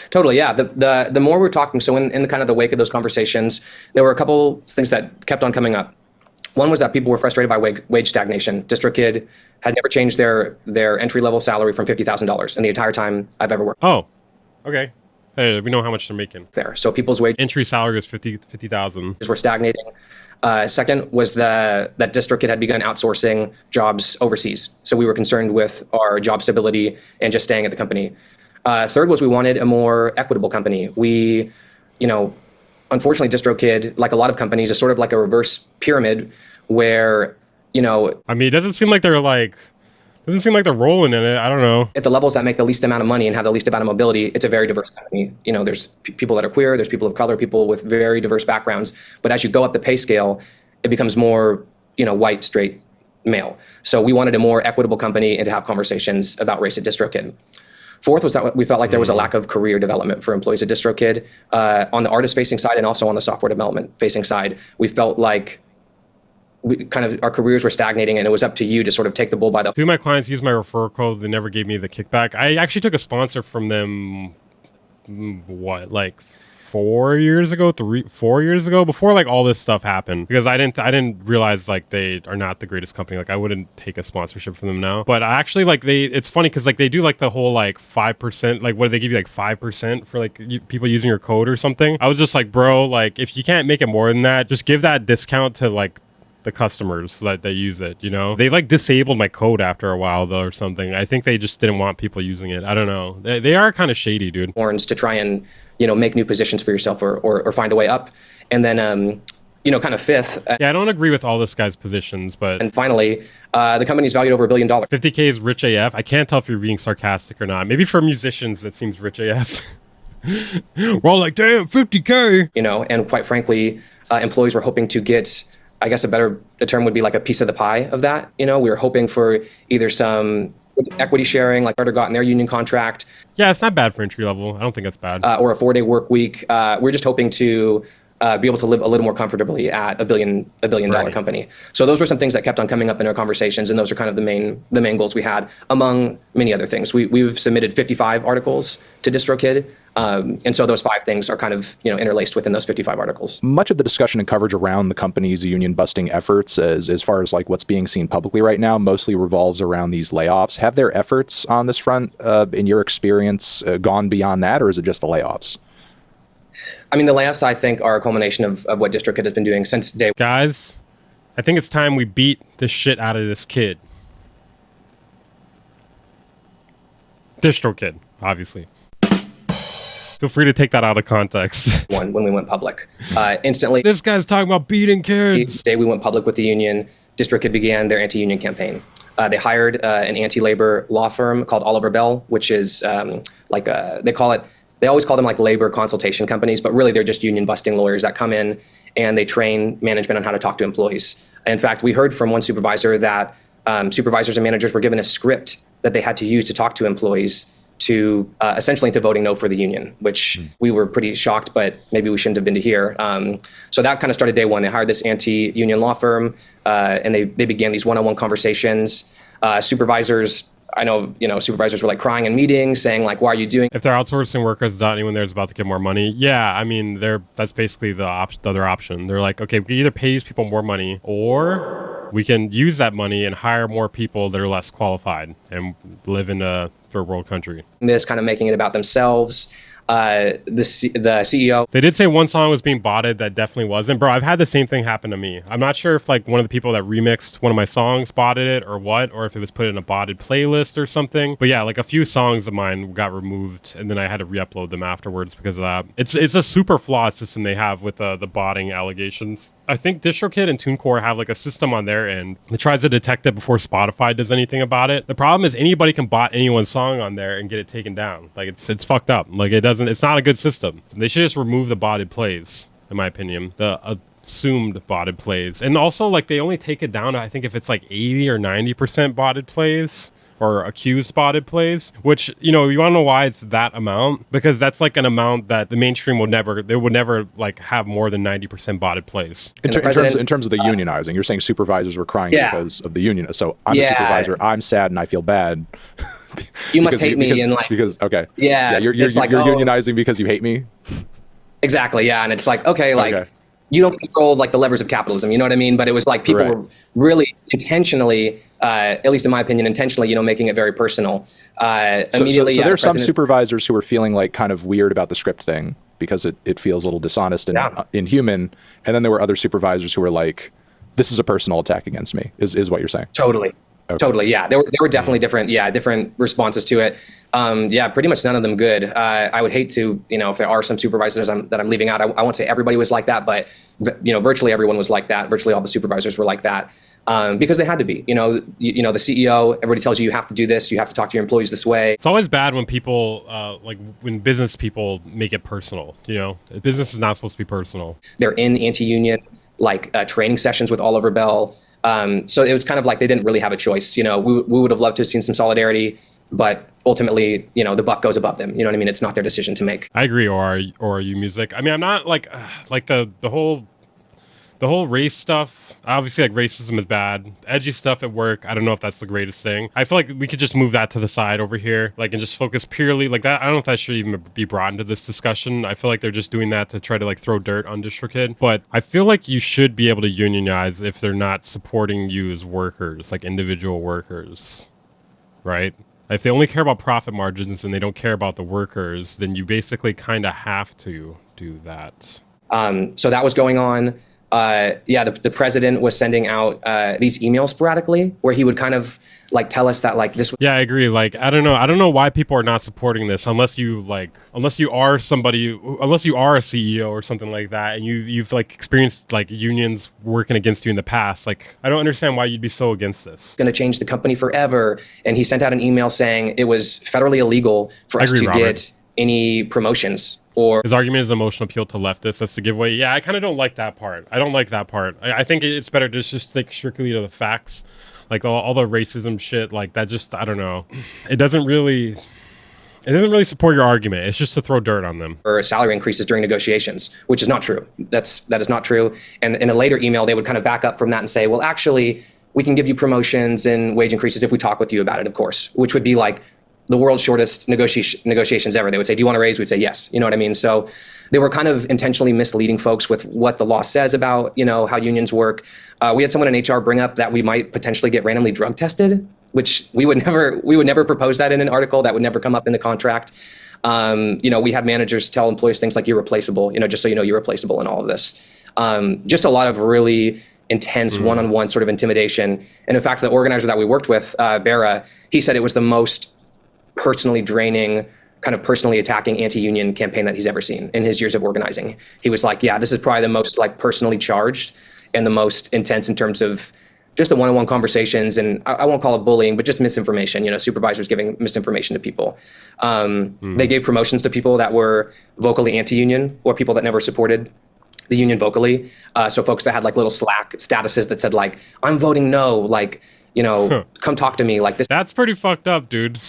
Totally, yeah. The more we're talking, so in the kind of the wake of those conversations, there were a couple things that kept on coming up. One was that people were frustrated by wage stagnation. Distrokid had never changed their entry-level salary from $50,000 in the entire time I've ever worked. Oh, okay. Hey, we know how much they're making there. So people's wage entry salary was $50,000. Were stagnating. Second was that Distrokid had begun outsourcing jobs overseas. So we were concerned with our job stability and just staying at the company. Third was we wanted a more equitable company. We, unfortunately, Distrokid, like a lot of companies, is sort of like a reverse pyramid where, I mean, it doesn't seem like they're rolling in it. I don't know. At the levels that make the least amount of money and have the least amount of mobility, it's a very diverse company. There's people that are queer, there's people of color, people with very diverse backgrounds. But as you go up the pay scale, it becomes more, white, straight, male. So we wanted a more equitable company and to have conversations about race at Distrokid. Fourth was that we felt like there was a lack of career development for employees at Distrokid on the artist-facing side and also on the software development-facing side. We felt like our careers were stagnating, and it was up to you to sort of take the bull by the... Two of my clients used my referral code. They never gave me the kickback. I actually took a sponsor from them, like 4 years ago, 4 years ago, before like all this stuff happened, because I didn't realize like they are not the greatest company. Like I wouldn't take a sponsorship from them now, but I actually like it's funny because like they do like the whole like 5%, like what do they give you, like 5% for like people using your code or something. I was just like, bro, like if you can't make it more than that, just give that discount to like the customers that they use it, you know. They like disabled my code after a while though or something. I think they just didn't want people using it. I don't know. They are kind of shady, dude. Horns to try and, you know, make new positions for yourself or find a way up. And then you know, kind of fifth. Yeah, I don't agree with all this guy's positions, but... And finally, the company's valued over $1 billion. 50K is rich AF. I can't tell if you're being sarcastic or not. Maybe for musicians, it seems rich AF. We're all like, damn, 50K. You know, and quite frankly, employees were hoping to get, I guess a term would be like a piece of the pie of that. You know, we were hoping for either some equity sharing, like Carter got in their union contract. Yeah, it's not bad for entry level. I don't think that's bad. Or a 4-day work week. We're just hoping to be able to live a little more comfortably at a billion dollar company. So those were some things that kept on coming up in our conversations, and those are kind of the main goals we had, among many other things. We've submitted 55 articles to Distrokid, and so those 5 things are kind of, you know, interlaced within those 55 articles. Much of the discussion and coverage around the company's union busting efforts, as far as like what's being seen publicly right now, mostly revolves around these layoffs. Have their efforts on this front, in your experience, gone beyond that, or is it just the layoffs? I mean, the layoffs, I think, are a culmination of what Distrokid has been doing since day one. Guys, I think it's time we beat the shit out of this kid. Distrokid, obviously. Feel free to take that out of context. When we went public. Instantly, this guy's talking about beating kids. The day we went public with the union, Distrokid began their anti-union campaign. They hired an anti-labor law firm called Oliver Bell, which is they always call them like labor consultation companies, but really they're just union busting lawyers that come in and they train management on how to talk to employees. In fact, we heard from one supervisor that supervisors and managers were given a script that they had to use to talk to employees to essentially into voting no for the union, which we were pretty shocked, but maybe we shouldn't have been to hear. So that kind of started day one. They hired this anti-union law firm and they began these one-on-one conversations. Supervisors, I know, you know, supervisors were like crying in meetings saying like, why are you doing? If they're outsourcing workers, not anyone there is about to get more money. Yeah, I mean, that's basically the other option. They're like, okay, we can either pay these people more money or we can use that money and hire more people that are less qualified and live in a third world country. This kind of making it about themselves. The CEO. They did say one song was being botted that definitely wasn't. Bro, I've had the same thing happen to me. I'm not sure if like one of the people that remixed one of my songs botted it or what, or if it was put in a botted playlist or something. But yeah, like a few songs of mine got removed and then I had to re-upload them afterwards because of that. It's a super flawed system they have with the botting allegations. I think Distrokid and TuneCore have like a system on their end that tries to detect it before Spotify does anything about it. The problem is anybody can bot anyone's song on there and get it taken down. Like it's fucked up. Like it's not a good system. They should just remove the botted plays, in my opinion. The assumed botted plays. And also like they only take it down, I think if it's like 80 or 90% botted plays. Or accused botted plays, which, you know, you want to know why it's that amount? Because that's like an amount that the mainstream would never like have more than 90% botted plays. In terms of the unionizing, you're saying supervisors were crying because of the union. So I'm a supervisor, I'm sad and I feel bad. You must hate me and like okay. Yeah, you're unionizing because you hate me. Exactly, yeah, and it's like okay. You don't control like the levers of capitalism, you know what I mean? But it was like people were really intentionally, at least in my opinion, intentionally, you know, making it very personal. Immediately, so there are some supervisors who are feeling like kind of weird about the script thing because it feels a little dishonest and inhuman. And then there were other supervisors who were like, this is a personal attack against me, is what you're saying. Totally. Okay. Totally, yeah. There were definitely different responses to it. Pretty much none of them good. I would hate to, you know, if there are some supervisors that I'm leaving out, I won't say everybody was like that, but, you know, virtually everyone was like that. Virtually all the supervisors were like that because they had to be. You know, the CEO, everybody tells you have to do this, you have to talk to your employees this way. It's always bad when people, when business people make it personal, you know? Business is not supposed to be personal. They're in anti-union, training sessions with Oliver Bell. So it was kind of like they didn't really have a choice. You know, we would have loved to have seen some solidarity, but ultimately, you know, the buck goes above them. You know what I mean? It's not their decision to make. I agree. Or are you music? I mean, I'm not like the whole the whole race stuff, obviously, like, racism is bad. Edgy stuff at work, I don't know if that's the greatest thing. I feel like we could just move that to the side over here, like, and just focus purely, like, that. I don't know if that should even be brought into this discussion. I feel like they're just doing that to try to, like, throw dirt on DistroKid. But I feel like you should be able to unionize if they're not supporting you as workers, like, individual workers, right? If they only care about profit margins and they don't care about the workers, then you basically kind of have to do that. So that was going on. The president was sending out these emails sporadically where he would kind of like tell us that like this. Yeah, I agree. Like, I don't know why people are not supporting this unless you are a CEO or something like that, and you've like experienced like unions working against you in the past. Like, I don't understand why you'd be so against this. Going to change the company forever. And he sent out an email saying it was federally illegal for us to get any promotions. Or his argument is emotional appeal to leftists. That's the giveaway. Yeah, I kind of don't like that part. I think it's better to just stick strictly to the facts. Like all the racism shit, like that just, I don't know. It doesn't really support your argument. It's just to throw dirt on them. Or salary increases during negotiations, which is not true. That is not true. And in a later email, they would kind of back up from that and say, well, actually, we can give you promotions and wage increases if we talk with you about it, of course, which would be like the world's shortest negotiations ever. They would say, do you want a raise? We'd say, yes. You know what I mean? So they were kind of intentionally misleading folks with what the law says about, you know, how unions work. We had someone in HR bring up that we might potentially get randomly drug tested, which we would never propose that in an article. That would never come up in the contract. You know, we had managers tell employees things like, you're replaceable, you know, just so you know, you're replaceable in all of this. Just a lot of really intense one-on-one sort of intimidation. And in fact, the organizer that we worked with, Bera, he said it was the most personally draining, kind of personally attacking anti-union campaign that he's ever seen in his years of organizing. He was like, yeah, this is probably the most like personally charged and the most intense in terms of just the one-on-one conversations. And I won't call it bullying, but just misinformation, you know, supervisors giving misinformation to people. They gave promotions to people that were vocally anti-union or people that never supported the union vocally. So folks that had like little Slack statuses that said like, I'm voting no, like, you know, come talk to me like this. That's pretty fucked up, dude.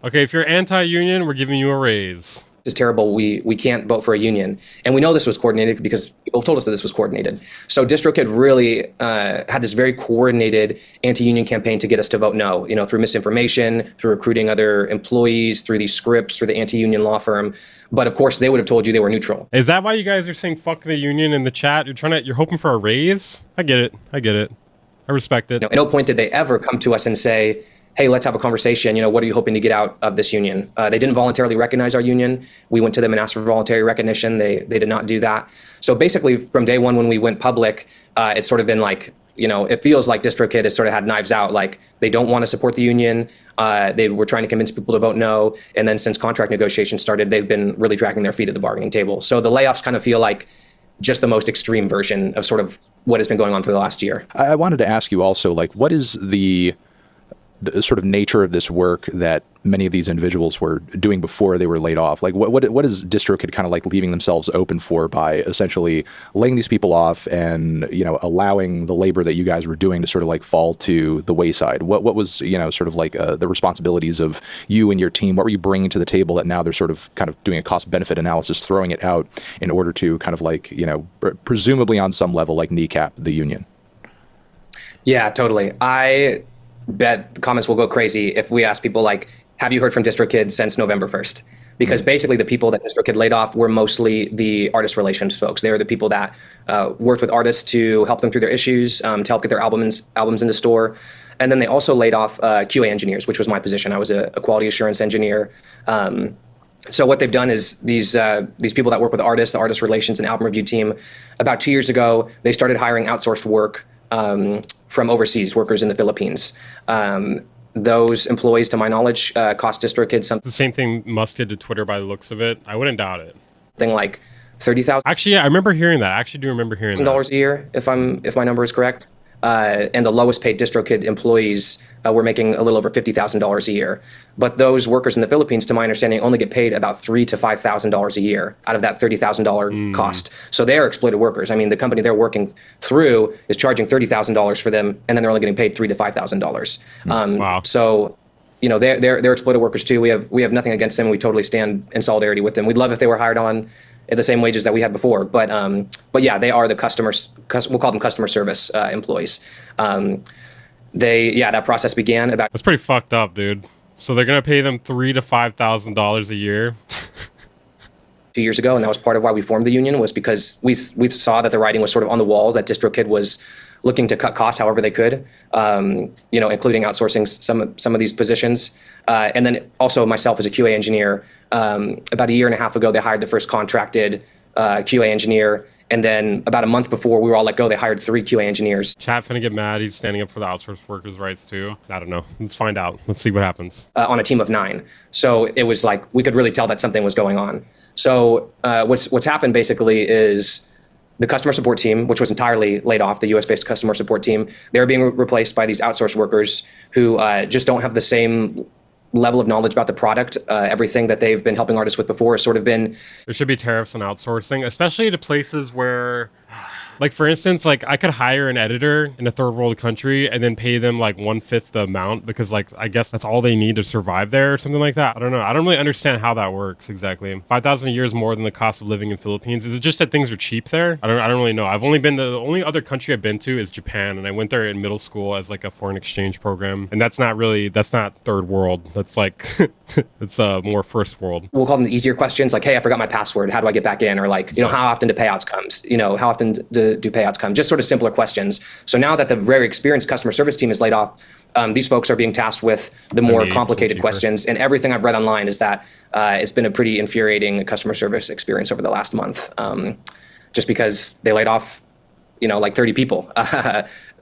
Okay, if you're anti-union, we're giving you a raise. This is terrible. We can't vote for a union. And we know this was coordinated because people told us that this was coordinated. So DistroKid really had this very coordinated anti-union campaign to get us to vote no, you know, through misinformation, through recruiting other employees, through these scripts, through the anti-union law firm. But of course, they would have told you they were neutral. Is that why you guys are saying fuck the union in the chat? You're hoping for a raise? I get it. I respect it. At no point did they ever come to us and say, hey, let's have a conversation. You know, what are you hoping to get out of this union? They didn't voluntarily recognize our union. We went to them and asked for voluntary recognition. They did not do that. So basically from day one when we went public, it's sort of been like, you know, it feels like DistroKid has sort of had knives out. Like they don't want to support the union. They were trying to convince people to vote no. And then since contract negotiations started, they've been really dragging their feet at the bargaining table. So the layoffs kind of feel like just the most extreme version of sort of what has been going on for the last year. I wanted to ask you also, like, what is the sort of nature of this work that many of these individuals were doing before they were laid off? Like, what is DistroKid kind of like leaving themselves open for by essentially laying these people off and, you know, allowing the labor that you guys were doing to sort of like fall to the wayside? What was, you know, sort of like the responsibilities of you and your team? What were you bringing to the table that now they're sort of kind of doing a cost benefit analysis, throwing it out in order to kind of like, you know, presumably on some level, like kneecap the union? Yeah, totally. I bet comments will go crazy if we ask people like, have you heard from DistroKid since November 1st? Because basically the people that DistroKid laid off were mostly the artist relations folks. They were the people that worked with artists to help them through their issues, to help get their albums into store. And then they also laid off QA engineers, which was my position. I was a quality assurance engineer. So what they've done is these people that work with artists, the artist relations and album review team, about 2 years ago, they started hiring outsourced work from overseas, workers in the Philippines. Those employees, to my knowledge, cost DistroKid something. The same thing Musk did to Twitter by the looks of it. I wouldn't doubt it. Something like $30,000. Actually, yeah, I remember hearing that. I actually do remember hearing that. $1,000 a year, if my number is correct. And the lowest paid DistroKid employees were making a little over $50,000 a year. But those workers in the Philippines, to my understanding, only get paid about $3,000 to $5,000 a year out of that $30,000 cost. So they're exploited workers. I mean, the company they're working through is charging $30,000 for them, and then they're only getting paid $3,000 to $5,000. Wow. So, you know, they're exploited workers too. We have nothing against them. We totally stand in solidarity with them. We'd love if they were hired on at the same wages that we had before. But yeah, they are the customers. We'll call them customer service employees. That process began about. That's pretty fucked up, dude. So they're gonna pay them $3,000 to $5,000 a year. 2 years ago, and that was part of why we formed the union, was because we saw that the writing was sort of on the wall, that Distrokid was looking to cut costs however they could, including outsourcing some of these positions. And then also myself as a QA engineer, about a year and a half ago, they hired the first contracted QA engineer. And then about a month before we were all let go, they hired 3 QA engineers. Chat finna get mad. He's standing up for the outsourced workers' rights too. I don't know. Let's find out. Let's see what happens. On a team of 9. So it was like, we could really tell that something was going on. So what's happened basically is the customer support team, which was entirely laid off, the US-based customer support team, they're being replaced by these outsourced workers who just don't have the same level of knowledge about the product. Everything that they've been helping artists with before has sort of been... There should be tariffs on outsourcing, especially to places where... Like, for instance, like, I could hire an editor in a third world country and then pay them, like, 1/5 the amount because, like, I guess that's all they need to survive there or something like that. I don't know. I don't really understand how that works exactly. 5,000 a year is more than the cost of living in Philippines. Is it just that things are cheap there? I don't really know. I've only been the only other country I've been to is Japan, and I went there in middle school as, like, a foreign exchange program. And that's not third world. That's, like, it's more first world. We'll call them the easier questions, like, hey, I forgot my password. How do I get back in? Or, like, how often do payouts come? How often do payouts come? Just sort of simpler questions. So now that the very experienced customer service team is laid off, these folks are being tasked with the more complicated questions. And everything I've read online is that it's been a pretty infuriating customer service experience over the last month, just because they laid off, like 30 people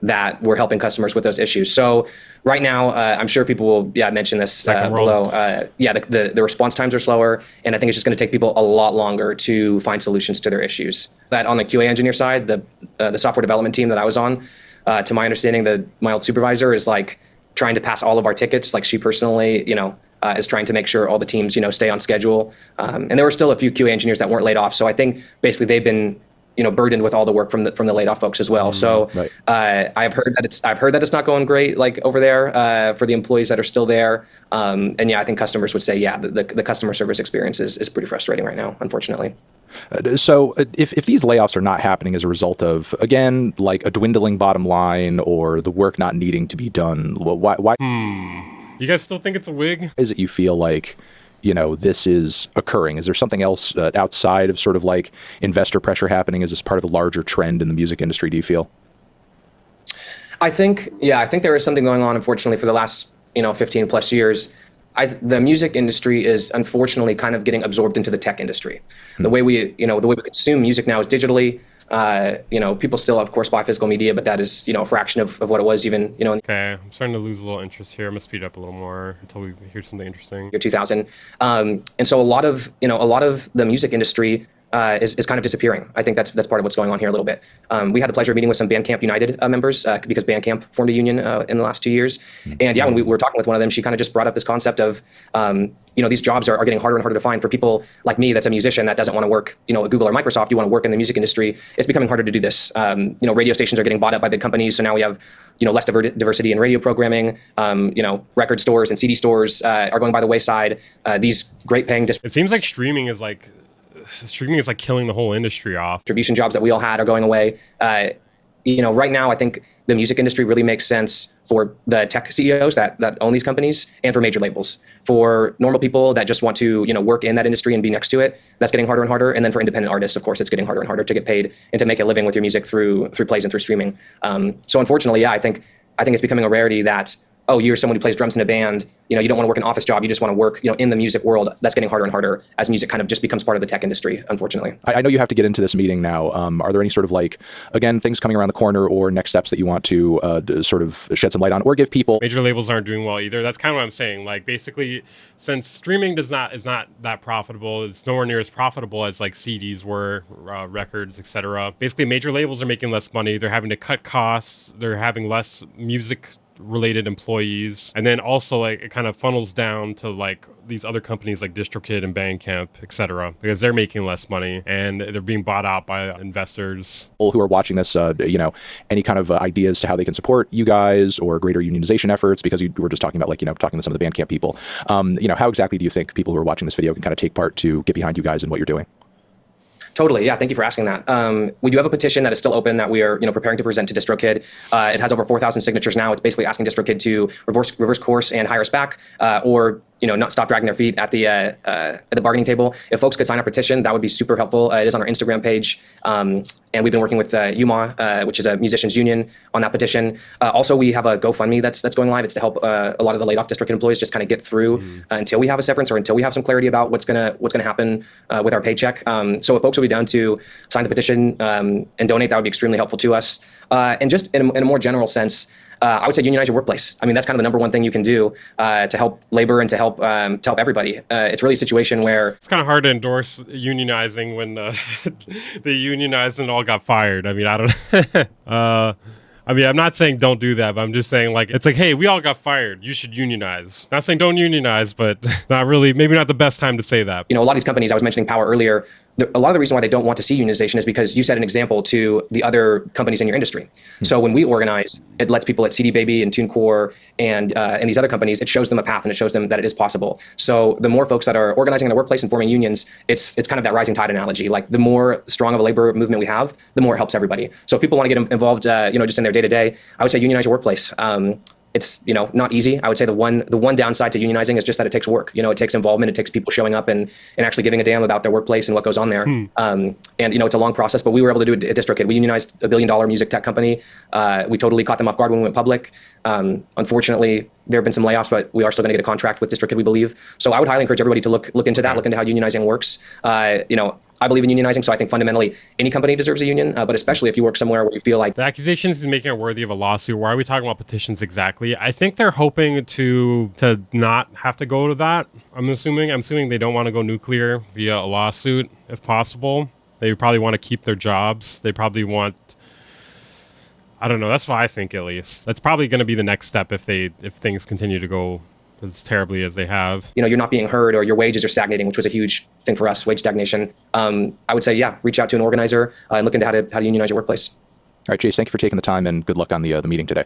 that were helping customers with those issues. So right now, I'm sure people will mention this below. The response times are slower, and I think it's just going to take people a lot longer to find solutions to their issues. That on the QA engineer side, the software development team that I was on, to my understanding, my old supervisor is like trying to pass all of our tickets. Like she personally, is trying to make sure all the teams, stay on schedule. And there were still a few QA engineers that weren't laid off. So I think basically they've been burdened with all the work from the laid off folks as well. So right. I've heard that it's not going great, like over there for the employees that are still there. And I think customers would say, the customer service experience is pretty frustrating right now, unfortunately. So if these layoffs are not happening as a result of, again, like a dwindling bottom line or the work not needing to be done, why? You guys still think it's a wig? Is it you feel like, this is occurring? Is there something else outside of sort of like investor pressure happening? Is this part of a larger trend in the music industry, do you feel? I think there is something going on, unfortunately, for the last, 15 plus years. The music industry is unfortunately kind of getting absorbed into the tech industry. The way we consume music now is digitally. People still, of course, buy physical media, but that is, a fraction of what it was even, Okay, I'm starting to lose a little interest here. I'm gonna speed up a little more until we hear something interesting. Year 2000. And so a lot of the music industry is kind of disappearing. I think that's part of what's going on here a little bit. We had the pleasure of meeting with some Bandcamp United members because Bandcamp formed a union in the last 2 years. And when we were talking with one of them, she kind of just brought up this concept of, these jobs are getting harder and harder to find for people like me that's a musician that doesn't want to work, at Google or Microsoft. You want to work in the music industry. It's becoming harder to do this. Radio stations are getting bought up by big companies. So now we have, less diversity in radio programming. Record stores and CD stores are going by the wayside. These great paying... It seems like streaming is like killing the whole industry off. Distribution jobs that we all had are going away. Right now, I think the music industry really makes sense for the tech CEOs that own these companies and for major labels. For normal people that just want to, work in that industry and be next to it, that's getting harder and harder. And then for independent artists, of course, it's getting harder and harder to get paid and to make a living with your music through plays and through streaming. So unfortunately, I think it's becoming a rarity that, you're someone who plays drums in a band, you don't want to work an office job, you just want to work, in the music world. That's getting harder and harder as music kind of just becomes part of the tech industry, unfortunately. I know you have to get into this meeting now. Are there any sort of again, things coming around the corner or next steps that you want to sort of shed some light on or give people? Major labels aren't doing well either. That's kind of what I'm saying. Like basically, since streaming is not that profitable, it's nowhere near as profitable as like CDs were, records, etc. Basically, major labels are making less money. They're having to cut costs. They're having less music related employees, and then also it kind of funnels down to these other companies like Distrokid and Bandcamp, etc., because they're making less money and they're being bought out by investors. People who are watching this, any kind of ideas to how they can support you guys or greater unionization efforts, because you were just talking about talking to some of the Bandcamp people. How exactly do you think people who are watching this video can kind of take part to get behind you guys and what you're doing? Totally. Yeah. Thank you for asking that. We do have a petition that is still open that we are, preparing to present to Distrokid. It has over 4,000 signatures now. It's basically asking Distrokid to reverse course and hire us back, or not stop dragging their feet at the bargaining table. If folks could sign our petition, that would be super helpful. It is on our Instagram page, and we've been working with UMA, which is a musicians union, on that petition. Also, we have a GoFundMe that's going live. It's to help a lot of the laid off Distrokid employees just kind of get through until we have a severance or until we have some clarity about what's gonna happen with our paycheck. So if folks would be down to sign the petition and donate, that would be extremely helpful to us. And just in a more general sense, I would say unionize your workplace. I mean, that's kind of the number one thing you can do to help labor and to help everybody. It's really a situation where it's kind of hard to endorse unionizing when they unionized and all got fired. I mean, I don't. I'm not saying don't do that, but I'm just saying, like, it's like, hey, we all got fired. You should unionize. Not saying don't unionize, but not really, maybe not the best time to say that. A lot of these companies, I was mentioning Power earlier, a lot of the reason why they don't want to see unionization is because you set an example to the other companies in your industry. So when we organize, it lets people at CD Baby and TuneCore and these other companies, it shows them a path and it shows them that it is possible. So the more folks that are organizing in the workplace and forming unions, it's kind of that rising tide analogy. Like, the more strong of a labor movement we have, the more it helps everybody. So if people want to get involved, just in their day-to-day, I would say unionize your workplace. It's not easy. I would say the one downside to unionizing is just that it takes work. It takes involvement. It takes people showing up and actually giving a damn about their workplace and what goes on there. And it's a long process, but we were able to do it at Distrokid. We unionized a $1 billion music tech company. We totally caught them off guard when we went public. Unfortunately, there have been some layoffs, but we are still going to get a contract with Distrokid, we believe. So I would highly encourage everybody to look into that, look into how unionizing works. I believe in unionizing, so I think fundamentally any company deserves a union, but especially if you work somewhere where you feel like the accusations is making it worthy of a lawsuit. Why are we talking about petitions exactly? I think they're hoping to not have to go to that. I'm assuming they don't want to go nuclear via a lawsuit if possible. They probably want to keep their jobs. They probably want, I don't know. That's what I think, at least. That's probably going to be the next step if things continue to go as terribly as they have. You're not being heard or your wages are stagnating, which was a huge thing for us, wage stagnation. I would say, reach out to an organizer and look into how to unionize your workplace. All right, Jace, thank you for taking the time and good luck on the meeting today.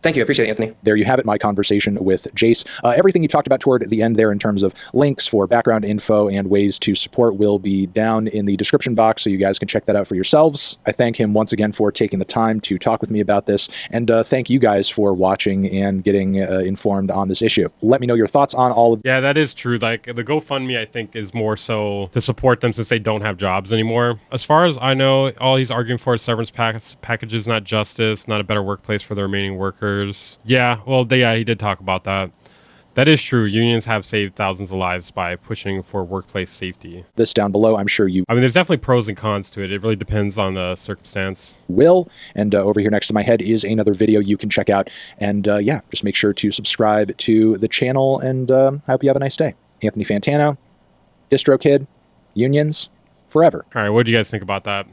Thank you. I appreciate it, Anthony. There you have it, my conversation with Jace. Everything you talked about toward the end there in terms of links for background info and ways to support will be down in the description box, so you guys can check that out for yourselves. I thank him once again for taking the time to talk with me about this, and thank you guys for watching and getting informed on this issue. Let me know your thoughts on all of. Yeah, that is true. Like, the GoFundMe, I think, is more so to support them since they don't have jobs anymore. As far as I know, all he's arguing for is severance packages, not justice, not a better workplace for the remaining workers. Yeah, well, he did talk about that. That is true. Unions have saved thousands of lives by pushing for workplace safety. This down below, I'm sure you... there's definitely pros and cons to it. It really depends on the circumstance. Will. And over here next to my head is another video you can check out. And just make sure to subscribe to the channel, and I hope you have a nice day. Anthony Fantano, Distrokid, unions, forever. All right, what do you guys think about that?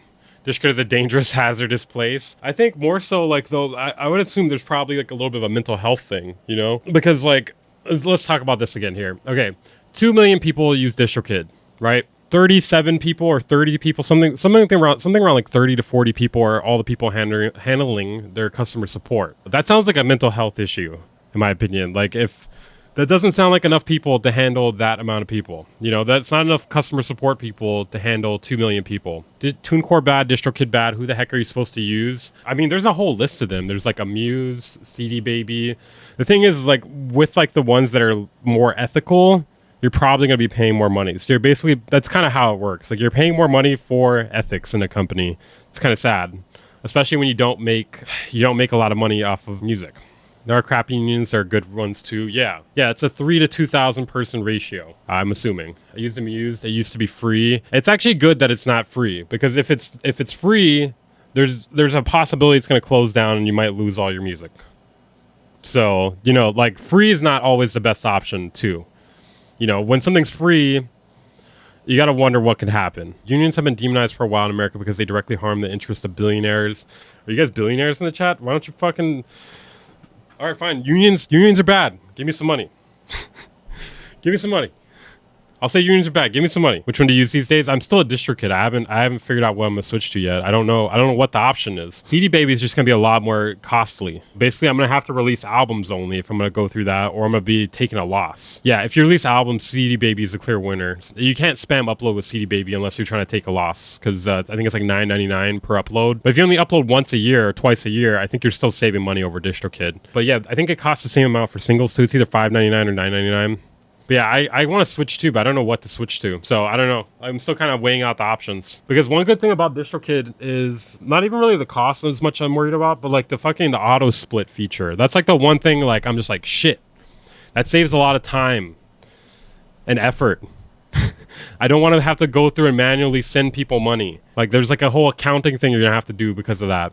Distrokid is a dangerous, hazardous place. I think more so, like, though, I would assume there's probably, like, a little bit of a mental health thing, Because, like, let's talk about this again here. Okay, 2 million people use Distrokid, right? 37 people or 30 people, something around like 30 to 40 people are all the people handling their customer support. That sounds like a mental health issue, in my opinion. Like, if... That doesn't sound like enough people to handle that amount of people. That's not enough customer support people to handle 2 million people. TuneCore bad, Distrokid bad, who the heck are you supposed to use? There's a whole list of them. There's like Amuse, CD Baby. The thing is, like, with like the ones that are more ethical, you're probably going to be paying more money. So you're basically, that's kind of how it works. Like, you're paying more money for ethics in a company. It's kind of sad, especially when you don't make a lot of money off of music. There are crappy unions, there are good ones too. Yeah, it's a 3 to 2,000 person ratio, I'm assuming. I used Amuse, it used to be free. It's actually good that it's not free, because if it's free, there's a possibility it's going to close down and you might lose all your music. So, like, free is not always the best option too. When something's free, you got to wonder what could happen. Unions have been demonized for a while in America because they directly harm the interests of billionaires. Are you guys billionaires in the chat? Why don't you fucking... All right, fine. Unions are bad. Give me some money. Give me some money. I'll say unions are bad. Give me some money. Which one to use these days? I'm still a Distrokid. I haven't figured out what I'm gonna switch to yet. I don't know what the option is. CD Baby is just gonna be a lot more costly. Basically, I'm gonna have to release albums only if I'm gonna go through that, or I'm gonna be taking a loss. Yeah, if you release albums, CD Baby is the clear winner. You can't spam upload with CD Baby unless you're trying to take a loss, because I think it's like $9.99 per upload. But if you only upload once a year or twice a year, I think you're still saving money over Distrokid. But yeah, I think it costs the same amount for singles too. It's either $5.99 or $9.99. But yeah, I want to switch too, but I don't know what to switch to. So I don't know. I'm still kind of weighing out the options. Because one good thing about Distrokid is not even really the cost as much I'm worried about, but like the auto split feature. That's like the one thing like I'm just like, shit. That saves a lot of time and effort. I don't want to have to go through and manually send people money. Like there's like a whole accounting thing you're gonna have to do because of that.